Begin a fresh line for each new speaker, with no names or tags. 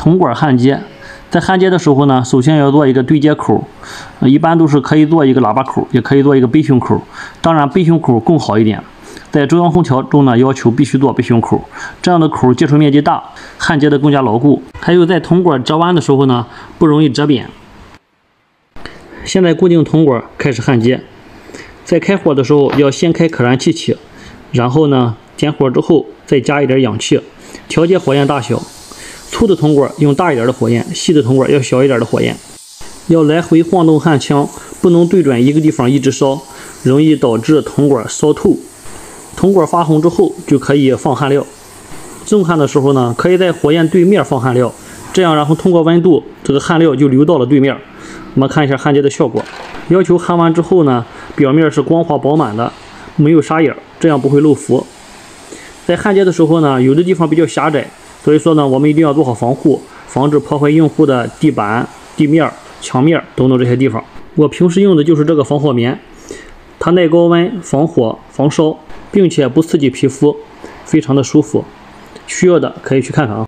铜管焊接，在焊接的时候呢，首先要做一个对接口，一般都是可以做一个喇叭口，也可以做一个背胸口。当然，背胸口更好一点。在中央空调中呢，要求必须做背胸口，这样的口接触面积大，焊接的更加牢固。还有在铜管折弯的时候呢，不容易折扁。现在固定铜管开始焊接，在开火的时候要先开可燃气起，然后呢点火之后再加一点氧气，调节火焰大小。粗的铜管用大一点的火焰，细的铜管要小一点的火焰。要来回晃动焊枪，不能对准一个地方一直烧，容易导致铜管烧透。铜管发红之后就可以放焊料。正焊的时候呢，可以在火焰对面放焊料，这样然后通过温度，这个焊料就流到了对面。我们看一下焊接的效果。要求焊完之后呢，表面是光滑饱满的，没有沙眼，这样不会漏浮。在焊接的时候呢，有的地方比较狭窄，所以说呢，我们一定要做好防护，防止破坏用户的地板、地面、墙面等等这些地方。我平时用的就是这个防火棉，它耐高温、防火、防烧，并且不刺激皮肤，非常的舒服。需要的可以去看看啊。